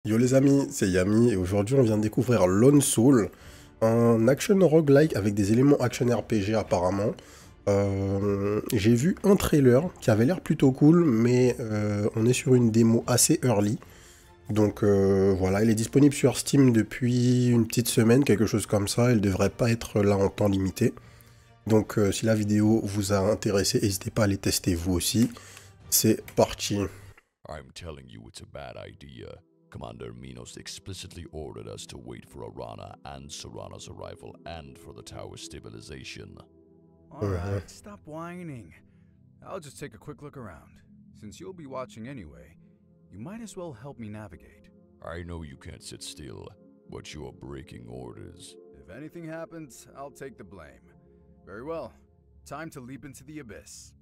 Yo les amis, c'est Yami et aujourd'hui on vient de découvrir Lone Soul, un action roguelike avec des éléments action RPG apparemment. J'ai vu un trailer qui avait l'air plutôt cool, mais on est sur une démo assez early. Donc voilà, il est disponible sur Steam depuis une petite semaine, quelque chose comme ça. Il devrait pas être là en temps limité. Donc si la vidéo vous a intéressé, n'hésitez pas à les tester vous aussi. C'est parti. I'm telling you it's a bad idea. Commander Minos explicitly ordered us to wait for Arana and Serana's arrival and for the tower stabilization. Alright, stop whining. I'll just take a quick look around. Since you'll be watching anyway, you might as well help me navigate. I know you can't sit still, but you are breaking orders. If anything happens, I'll take the blame. Very well. Time to leap into the abyss.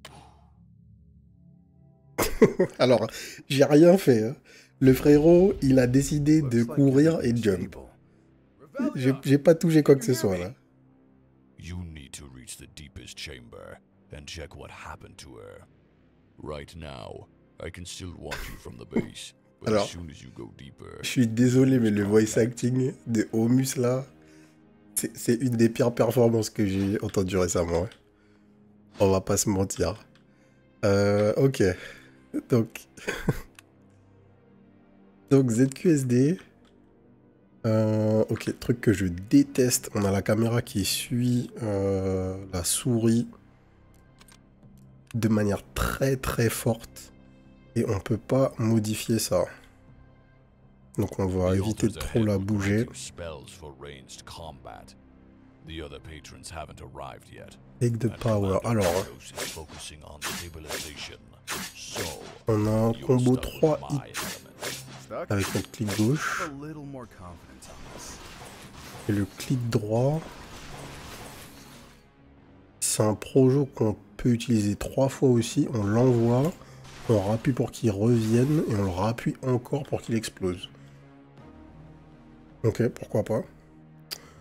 Alors, j'ai rien fait. Hein. Le frérot, il a décidé de courir et jump. J'ai pas touché quoi que ce soit là. You need to reach the deepest chamber and check what happened to her. Right now, I can still watch you from the base, but Alors, as soon as you go deeper, je suis désolé, mais le voice acting de Homus là, c'est une des pires performances que j'ai entendues récemment. Hein. On va pas se mentir. Ok. Donc, donc ZQSD. Ok, truc que je déteste. On a la caméra qui suit la souris de manière très très forte. Et on peut pas modifier ça. Donc on va éviter de trop la bouger. Take the power. Alors, on a un combo 3 hits avec notre clic gauche. Et le clic droit, c'est un projo qu'on peut utiliser 3 fois aussi. On l'envoie, on rappuie pour qu'il revienne et on le rappuie encore pour qu'il explose. Ok, pourquoi pas.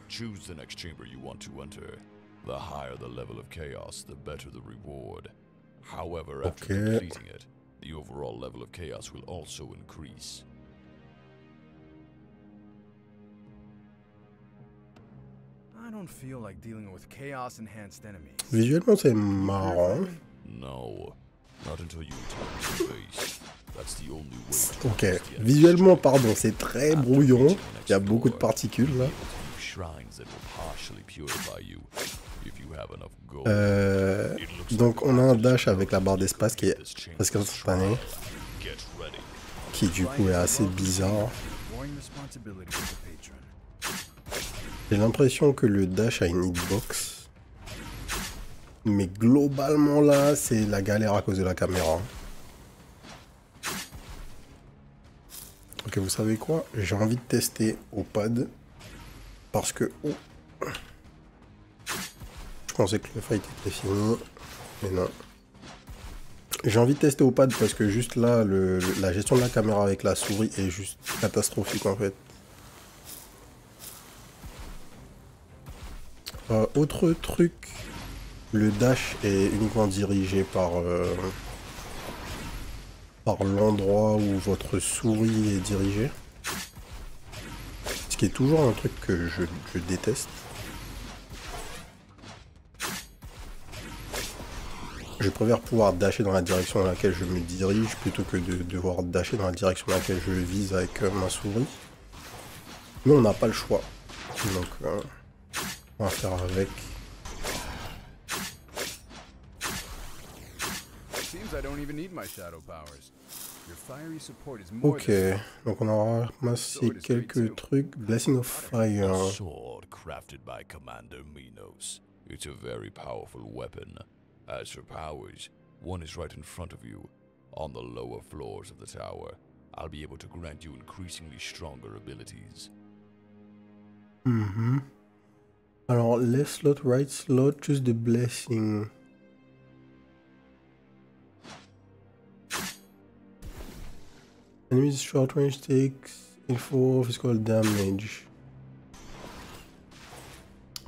Choose the next chamber you want to enter. The higher the level of chaos, the better the reward. However, after completing it, the overall level of chaos will also increase. I don't feel like dealing with chaos-enhanced enemies. Visuellement, c'est marrant. No, not until you return to the base. That's the only way. Ok, visuellement, pardon, c'est très brouillon. Il y a beaucoup de particules là. Donc on a un dash avec la barre d'espace qui est presque instantané, qui du coup est assez bizarre. J'ai l'impression que le dash a une hitbox, mais globalement là c'est la galère à cause de la caméra. Ok, vous savez quoi? J'ai envie de tester au pad parce que oh, je pensais que le fight était fini, mais non. J'ai envie de tester au pad parce que juste là, la gestion de la caméra avec la souris est juste catastrophique en fait. Autre truc, le dash est uniquement dirigé par l'endroit où votre souris est dirigée. Ce qui est toujours un truc que je déteste. Je préfère pouvoir dasher dans la direction dans laquelle je me dirige plutôt que de devoir dasher dans la direction dans laquelle je vise avec ma souris. Mais on n'a pas le choix. Donc on va faire avec. Ok, donc on a ramassé quelques trucs. Blessing of Fire. A sword crafted by Commander Minos. It's a very powerful weapon. As for powers, one is right in front of you, on the lower floors of the tower. I'll be able to grant you increasingly stronger abilities. Alors, left slot, right slot, choose the blessing. Enemies short range takes info physical damage.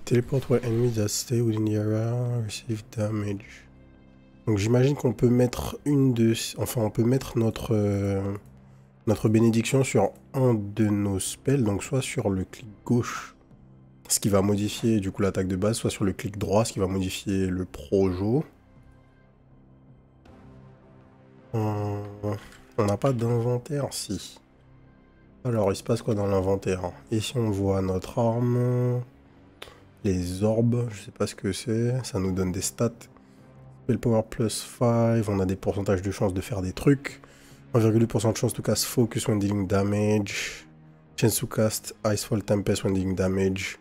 Teleport where enemies that stay within the area receive damage. Donc j'imagine qu'on peut mettre une de... Enfin, on peut mettre notre notre bénédiction sur un de nos spells, donc soit sur le clic gauche, ce qui va modifier du coup l'attaque de base, soit sur le clic droit, ce qui va modifier le projo. On n'a pas d'inventaire, si. Alors, il se passe quoi dans l'inventaire? Et si on voit notre arme, les orbes, je sais pas ce que c'est, ça nous donne des stats. Spell power plus 5, on a des pourcentages de chance de faire des trucs. 1,2% de chance to cast focus when dealing damage. Chance to cast Icefall Tempest when dealing damage.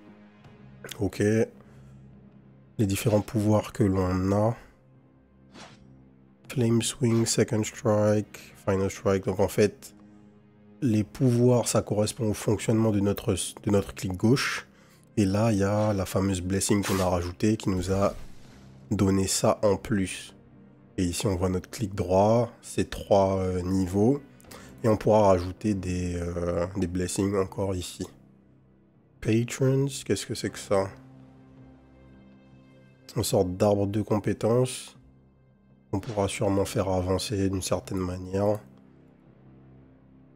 Ok. Les différents pouvoirs que l'on a. Flame Swing, Second Strike, Final Strike. Donc en fait, les pouvoirs, ça correspond au fonctionnement de notre clic gauche. Et là, il y a la fameuse Blessing qu'on a rajoutée qui nous a donné ça en plus. Et ici, on voit notre clic droit, c'est 3 niveaux. Et on pourra rajouter des Blessings encore ici. Patrons, qu'est-ce que c'est que ça? Une sorte d'arbre de compétences. On pourra sûrement faire avancer d'une certaine manière.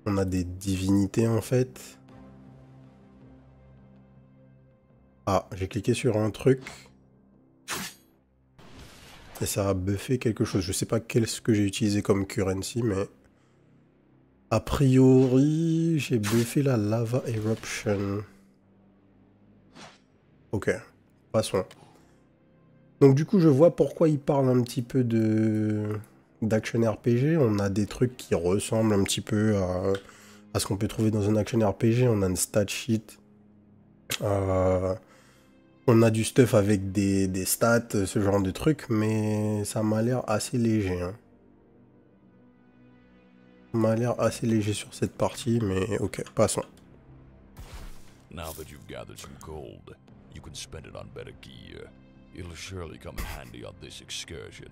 On a des divinités en fait. Ah, j'ai cliqué sur un truc. Et ça a buffé quelque chose. Je sais pas ce que j'ai utilisé comme currency, mais... A priori, j'ai buffé la Lava Eruption. Ok, passons. Donc du coup, je vois pourquoi il parle un petit peu d'action RPG. On a des trucs qui ressemblent un petit peu à ce qu'on peut trouver dans un action RPG. On a une stat sheet. On a du stuff avec des stats, ce genre de trucs, mais ça m'a l'air assez léger. Hein. Ça m'a l'air assez léger sur cette partie, mais ok, passons. Now that you've gathered some gold, you can spend it on better gear. It'll surely come in handy on this excursion.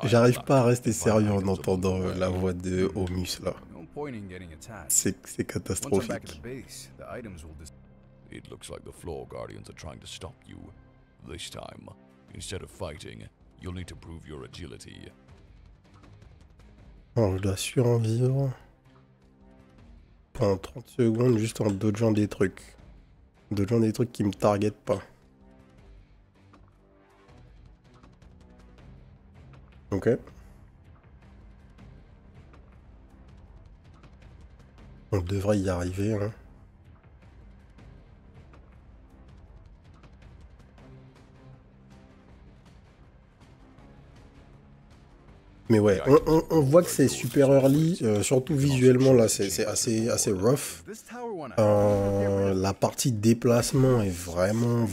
J'arrive pas à rester sérieux en entendant la voix de Homus là. C'est catastrophique. It looks like the floor guardians are trying to stop you. This time, instead of fighting, you'll need to prove your agility. Bon, je dois survivre pendant 30 secondes juste en dodgeant des trucs. Dodgeant des trucs qui me targetent pas. Ok. On devrait y arriver, hein. Mais ouais, on voit que c'est super early, surtout visuellement là, c'est assez rough. La partie déplacement est vraiment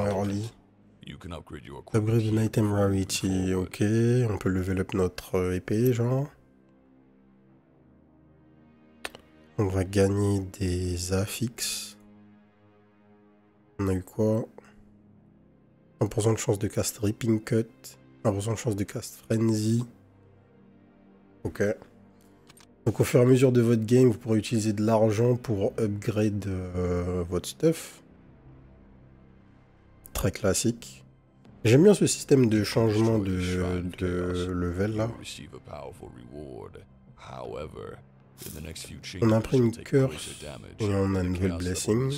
early. Upgrade an item rarity, ok, on peut level up notre épée, genre. On va gagner des affixes. On a eu quoi? 1% de chance de cast Ripping Cut. 1% de chance de cast Frenzy. Ok. Donc au fur et à mesure de votre game, vous pourrez utiliser de l'argent pour upgrade votre stuff. Très classique. J'aime bien ce système de changement de level là. On imprime curse et on a une nouvelle blessing.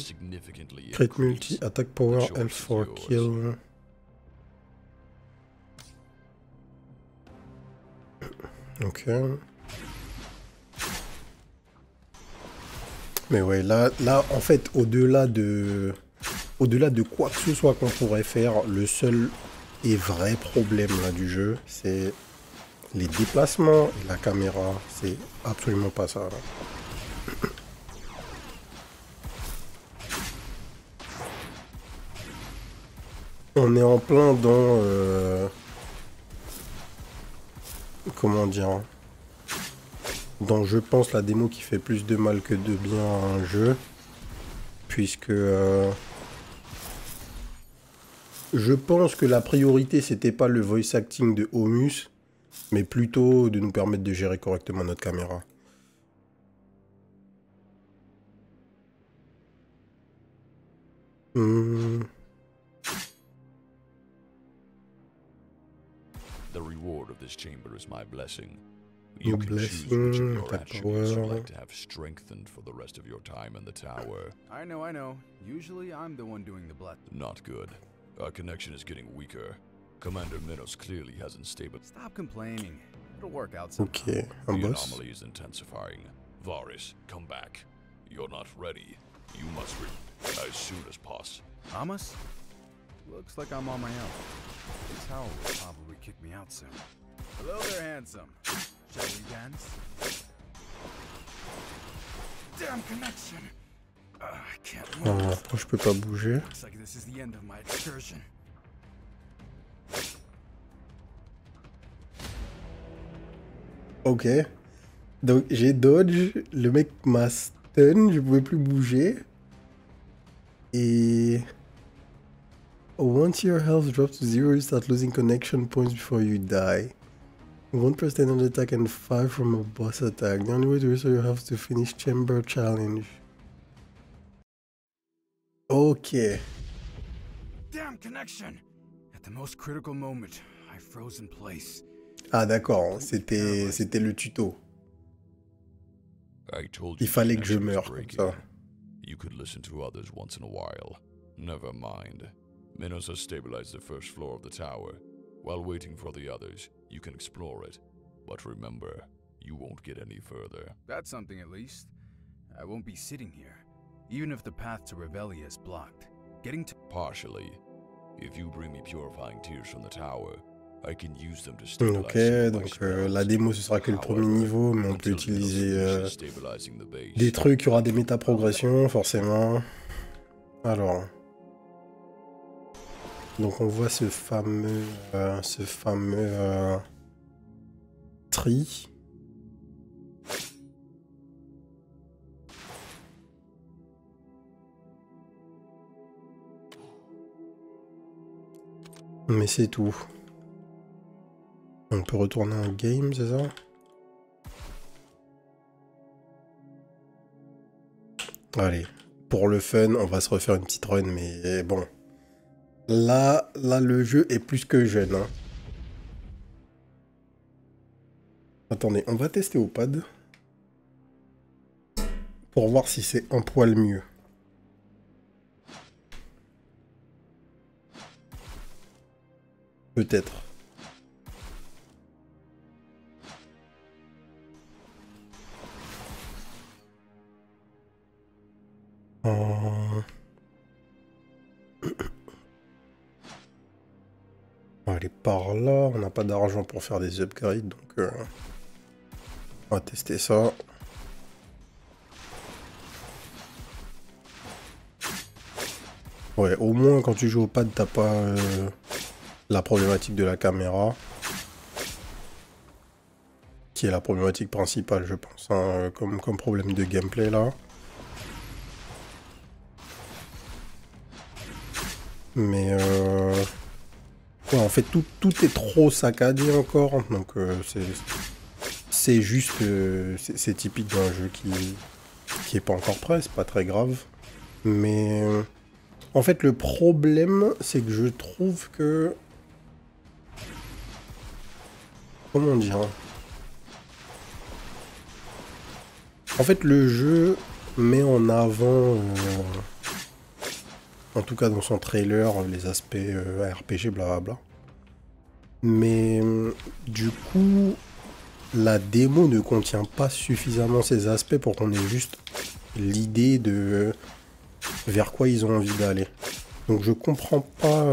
Crit multi, attack power, health for kill. Ok. Mais ouais, là en fait, au-delà de quoi que ce soit qu'on pourrait faire, le seul et vrai problème là du jeu, c'est les déplacements et la caméra. C'est absolument pas ça. Là. On est en plein dans... comment dire, dans, je pense, la démo qui fait plus de mal que de bien à un jeu, puisque je pense que la priorité c'était pas le voice acting de Homus, mais plutôt de nous permettre de gérer correctement notre caméra. The reward of this chamber is my blessing. You New can choose which of blessing, your attack attributes you'd power. like to have strengthened for the rest of your time in the tower. I know. Usually I'm the one doing the blood. Not good. Our connection is getting weaker. Commander Minos clearly hasn't stabilized. Stop complaining. It'll work out somehow. Ok, un The boss. anomaly is intensifying. Varys, come back. You're not ready. You must as soon as possible. Amos? Looks like I'm on my own. The tower will probably kick me out soon. Hello there, handsome. Shall we dance? Damn connection! I can't move. Moi, je peux pas bouger. Looks like this is the end of my excursion. Ok. Donc j'ai dodge, le mec m'a stun, je pouvais plus bouger. Et... Once your health drops to 0, you start losing connection points before you die. 1 standard attack and 5 from a boss attack. The only way to restore your health is to finish chamber challenge. Ok. Damn connection! At the most critical moment, I froze in place. Ah d'accord, c'était le tuto. I told Il you fallait que je connection was meure comme breaking. ça. You could listen to others once in a while. Never mind. Minos has stabilized the first floor of the tower. While waiting for the others, you can explore it. But remember, you won't get any further. That's something at least. I won't be sitting here, even if the path to Revelia is blocked. Getting to... Partially. If you bring me purifying tears from the tower, I can use them to stabilize Ok, some of my donc spells. la démo ce sera que le premier However, niveau, mais on peut until Minos utiliser finishes stabilizing the base, des trucs, il y aura des méta-progressions forcément. Alors... Donc on voit ce fameux tri. Mais c'est tout. On peut retourner en game, c'est ça? Allez, pour le fun, on va se refaire une petite run, mais bon. Là, le jeu est plus que jeune. Hein. Attendez, on va tester au pad. Pour voir si c'est un poil mieux. Peut-être. On va aller par là. On n'a pas d'argent pour faire des upgrades, donc on va tester ça. Ouais, au moins quand tu joues au pad, t'as pas la problématique de la caméra. Qui est la problématique principale, je pense, hein, comme problème de gameplay là. Mais ouais, en fait tout est trop saccadé encore, donc c'est juste c'est typique d'un jeu qui est pas encore prêt, c'est pas très grave. Mais en fait le problème c'est que je trouve que, comment dire, en fait le jeu met en avant en tout cas dans son trailer, les aspects RPG, blablabla. Mais du coup, la démo ne contient pas suffisamment ces aspects pour qu'on ait juste l'idée de vers quoi ils ont envie d'aller. Donc je comprends pas,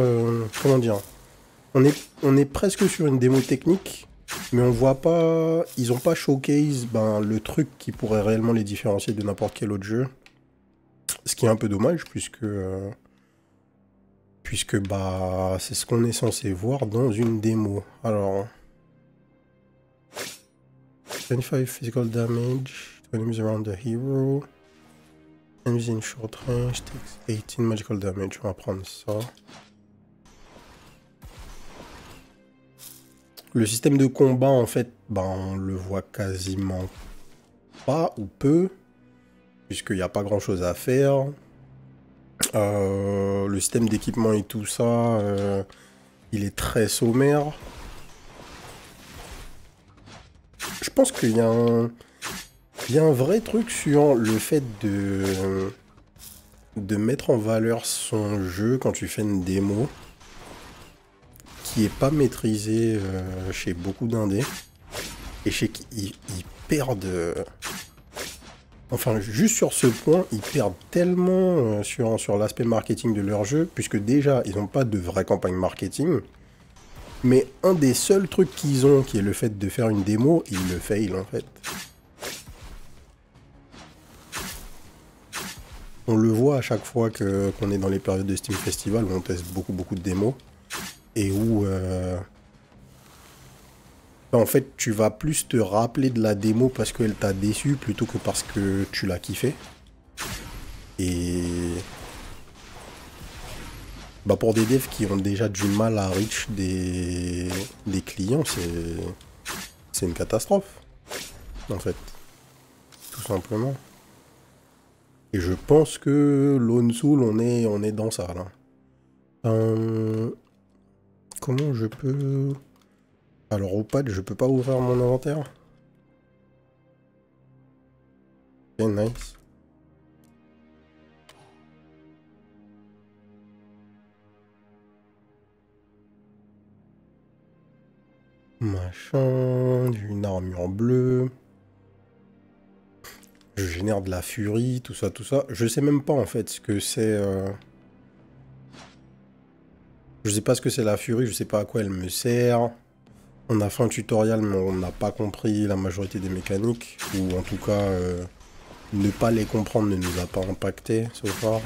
comment dire. On est presque sur une démo technique, mais on voit pas, ils ont pas showcase le truc qui pourrait réellement les différencier de n'importe quel autre jeu. Ce qui est un peu dommage, puisque c'est ce qu'on est censé voir dans une démo. Alors, 25 physical damage, 20 enemies around the hero, enemies in short range takes 18 magical damage. On va prendre ça. Le système de combat, en fait, on le voit quasiment pas ou peu, puisqu'il n'y a pas grand chose à faire. Le système d'équipement et tout ça, il est très sommaire. Je pense qu'il y a un vrai truc sur le fait de mettre en valeur son jeu quand tu fais une démo qui est pas maîtrisé chez beaucoup d'indés et chez qui ils perdent enfin juste sur ce point ils perdent tellement sur l'aspect marketing de leur jeu, puisque déjà ils n'ont pas de vraie campagne marketing, mais un des seuls trucs qu'ils ont, qui est le fait de faire une démo, ils le fail en fait. On le voit à chaque fois qu'on est dans les périodes de Steam Festival où on teste beaucoup de démos et où en fait tu vas plus te rappeler de la démo parce qu'elle t'a déçu plutôt que parce que tu l'as kiffé. Et bah pour des devs qui ont déjà du mal à reach des clients, c'est une catastrophe en fait, tout simplement. Et je pense que Lone Soul, on est dans ça, là. Comment je peux... Alors, au pad, je peux pas ouvrir mon inventaire. Ok, nice. Machin, une armure bleue. Je génère de la furie, tout ça, tout ça. Je sais même pas en fait ce que c'est. Je sais pas ce que c'est la furie, je sais pas à quoi elle me sert. On a fait un tutoriel, mais on n'a pas compris la majorité des mécaniques. Ou en tout cas, ne pas les comprendre ne nous a pas impacté, so far.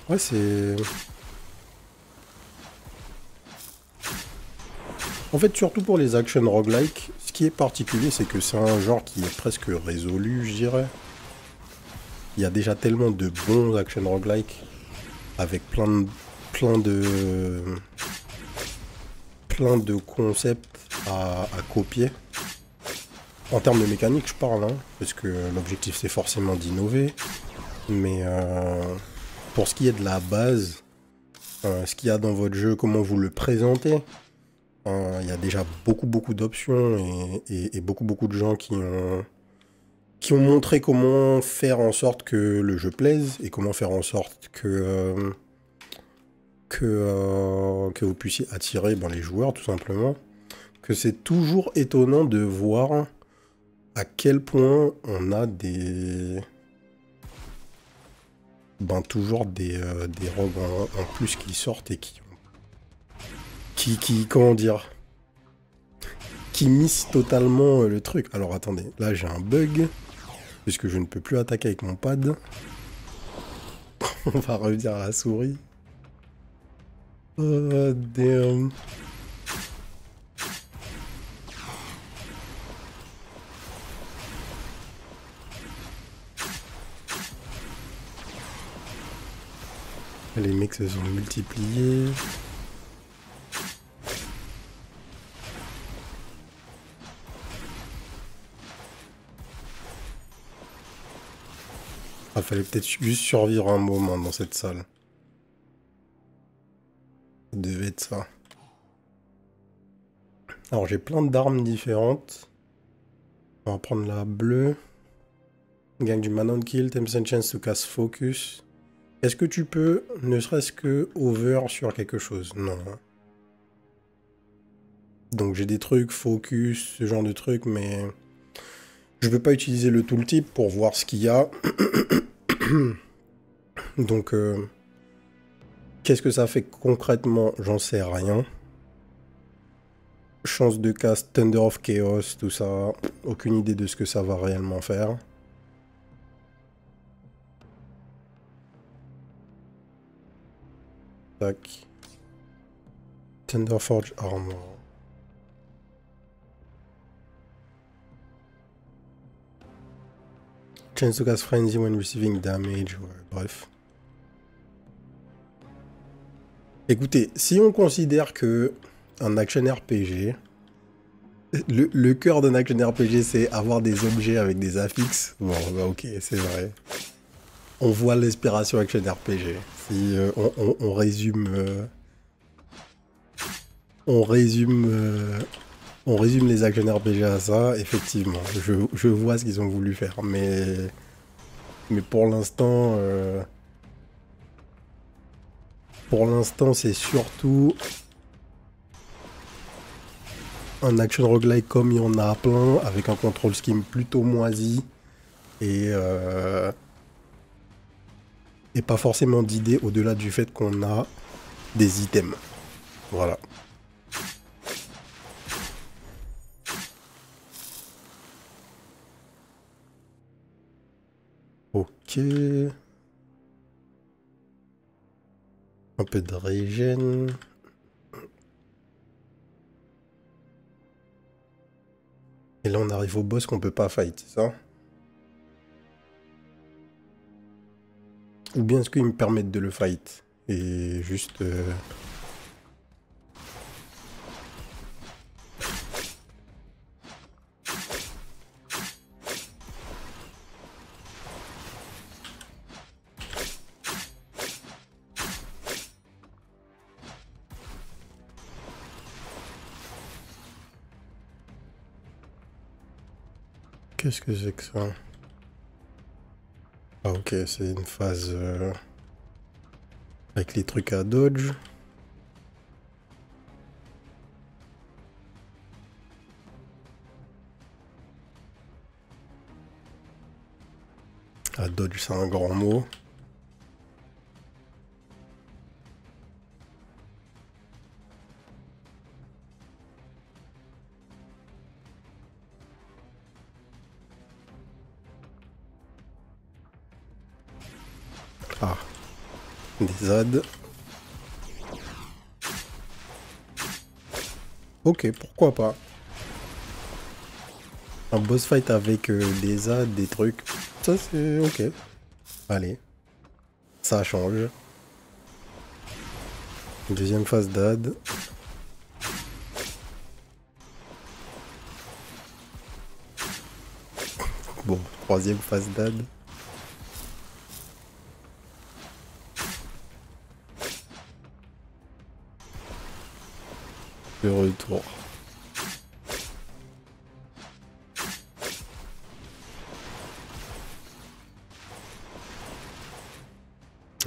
Ouais, c'est... En fait, surtout pour les action roguelike, ce qui est particulier, c'est que c'est un genre qui est presque résolu, je dirais. Il y a déjà tellement de bons action roguelike, avec plein de concepts à copier. En termes de mécanique, je parle, hein, parce que l'objectif, c'est forcément d'innover. Mais pour ce qui est de la base, ce qu'il y a dans votre jeu, comment vous le présentez, il y a déjà beaucoup d'options et beaucoup de gens qui ont montré comment faire en sorte que le jeu plaise et comment faire en sorte que vous puissiez attirer les joueurs, tout simplement. Que c'est toujours étonnant de voir à quel point on a toujours des rogues en plus qui sortent et comment dire, qui missent totalement le truc. Alors attendez, là j'ai un bug, puisque je ne peux plus attaquer avec mon pad. On va revenir à la souris. Oh, damn. Les mecs se sont multipliés. Ah, fallait peut-être juste survivre un moment dans cette salle. Ça devait être ça. Alors j'ai plein d'armes différentes. On va prendre la bleue. Gagne du man on kill, 10% chance to cast focus. Est-ce que tu peux, ne serait-ce que over sur quelque chose? Non. Donc j'ai des trucs, focus, ce genre de trucs, mais je peux pas utiliser le tooltip pour voir ce qu'il y a. Donc qu'est-ce que ça fait concrètement? J'en sais rien. Chance de cast, Thunder of Chaos, tout ça. Aucune idée de ce que ça va réellement faire. Tac. Thunder Forge Armor. Chance to cast Frenzy when receiving damage. Ouais, bref. Écoutez, si on considère que un action RPG, le cœur d'un action RPG, c'est avoir des objets avec des affixes. Bon, bah ok, c'est vrai. On voit l'inspiration action RPG. Si on résume On résume, on résume les action RPG à ça, effectivement. Je vois ce qu'ils ont voulu faire, mais pour l'instant, c'est surtout un action roguelike comme il y en a plein, avec un control scheme plutôt moisi et pas forcément d'idée au-delà du fait qu'on a des items. Voilà. Ok. Un peu de régène. Et là, on arrive au boss qu'on peut pas fight, c'est ça? Ou bien est-ce qu'ils me permettent de le fight? Et juste... Qu'est-ce que c'est que ça? Ah ok, c'est une phase... avec les trucs à dodge. À dodge, c'est un grand mot. Ah, des ZAD. Ok, pourquoi pas. Un boss fight avec des ZAD, des trucs. Ça, c'est ok. Allez. Ça change. Deuxième phase d'AD. Bon, troisième phase d'AD. De retour.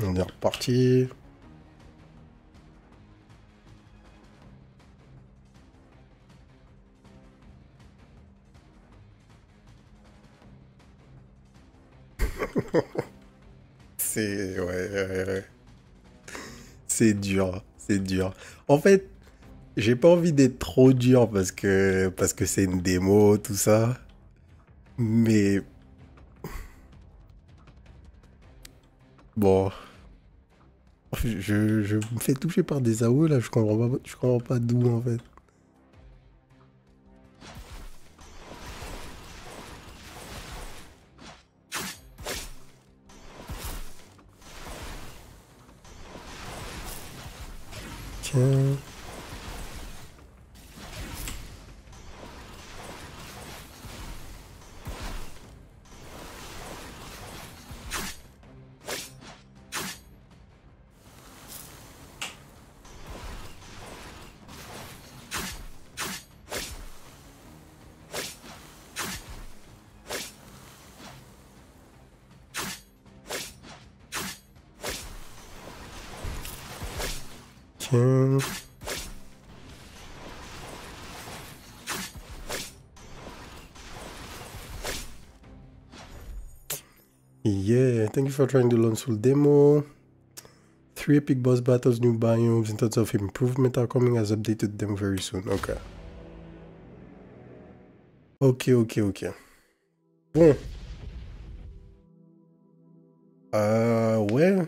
On est reparti. C'est... ouais. C'est dur, c'est dur. En fait, j'ai pas envie d'être trop dur parce que c'est une démo, tout ça. Mais bon, je me fais toucher par des AOE là, je comprends pas d'où en fait. Tiens. Tiens. Yeah, thank you for trying the Lone Soul demo. 3 epic boss battles, new biomes, in terms of improvement are coming as updated them very soon. Ok. Ok. Bon. Ouais.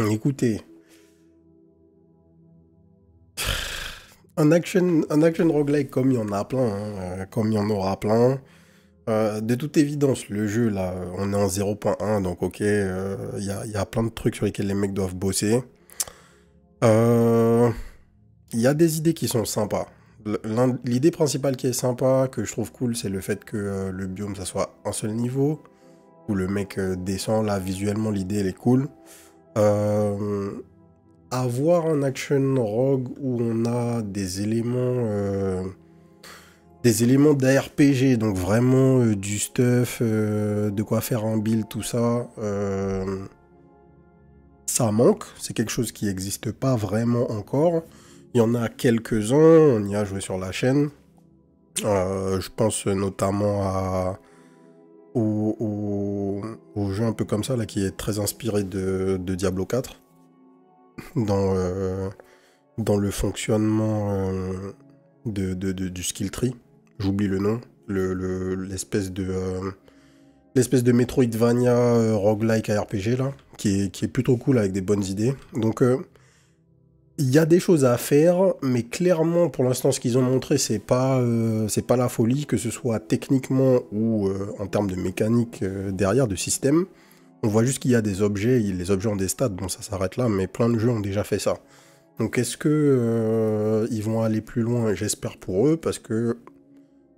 Écoutez. Un action roguelike comme il y en a plein, hein, comme il y en aura plein. De toute évidence, le jeu, là, on est en 0.1, donc ok, y a plein de trucs sur lesquels les mecs doivent bosser. Il y a des idées qui sont sympas. L'idée principale qui est sympa, que je trouve cool, c'est le fait que le biome, ça soit un seul niveau, où le mec descend, là, visuellement, l'idée, elle est cool. avoir un action rogue où on a des éléments d'ARPG, donc vraiment du stuff, de quoi faire un build, tout ça, ça manque. C'est quelque chose qui n'existe pas vraiment encore. Il y en a quelques-uns, on y a joué sur la chaîne. Je pense notamment au jeu un peu comme ça, là, qui est très inspiré de Diablo 4. Dans le fonctionnement du skill tree. J'oublie le nom. L'espèce de Metroidvania roguelike RPG, là, qui est plutôt cool avec des bonnes idées. Donc, il y a des choses à faire, mais clairement, pour l'instant, ce qu'ils ont montré, c'est pas la folie, que ce soit techniquement ou en termes de mécanique derrière, de système. On voit juste qu'il y a des objets, les objets ont des stats, bon ça s'arrête là, mais plein de jeux ont déjà fait ça. Donc est-ce que ils vont aller plus loin? J'espère pour eux, parce que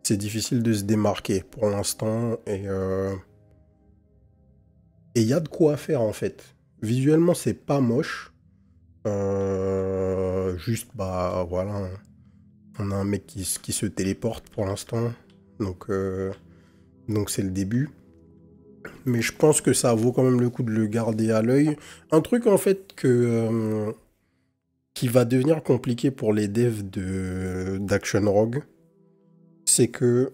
c'est difficile de se démarquer pour l'instant, et il y a de quoi faire en fait. Visuellement c'est pas moche, juste bah voilà, on a un mec qui se téléporte pour l'instant, donc c'est le début. Mais je pense que ça vaut quand même le coup de le garder à l'œil. Un truc en fait qui va devenir compliqué pour les devs d'Action Rogue, c'est que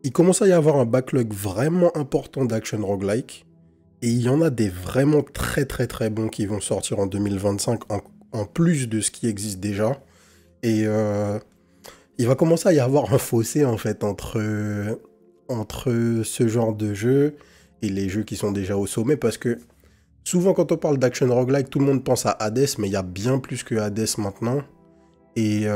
il commence à y avoir un backlog vraiment important d'Action Roguelike, et il y en a des vraiment très très très bons qui vont sortir en 2025 en plus de ce qui existe déjà. Et il va commencer à y avoir un fossé en fait entre ce genre de jeu et les jeux qui sont déjà au sommet, parce que souvent quand on parle d'action roguelike, tout le monde pense à Hades, mais il y a bien plus que Hades maintenant. Et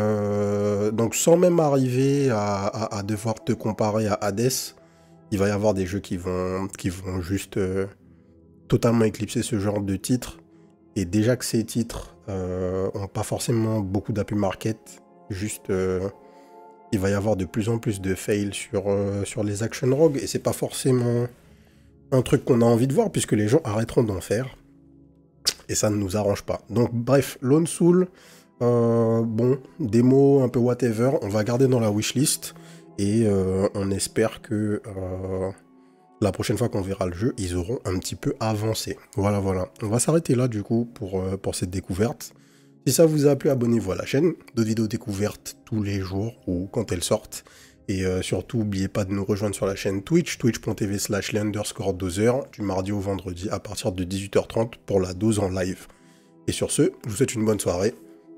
donc sans même arriver à devoir te comparer à Hades, il va y avoir des jeux qui vont juste totalement éclipser ce genre de titres. Et déjà que ces titres ont pas forcément beaucoup d'appui market, juste il va y avoir de plus en plus de fails sur les action rogues, et c'est pas forcément un truc qu'on a envie de voir, puisque les gens arrêteront d'en faire, et ça ne nous arrange pas. Donc bref, Lone Soul, bon, démo un peu whatever, on va garder dans la wishlist, et on espère que la prochaine fois qu'on verra le jeu, ils auront un petit peu avancé. Voilà, voilà. On va s'arrêter là du coup pour cette découverte. Si ça vous a plu, abonnez-vous à la chaîne. D'autres vidéos découvertes tous les jours ou quand elles sortent. Et surtout, n'oubliez pas de nous rejoindre sur la chaîne Twitch, twitch.tv/les_doseurs, du mardi au vendredi à partir de 18h30 pour la dose en live. Et sur ce, je vous souhaite une bonne soirée.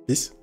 Peace.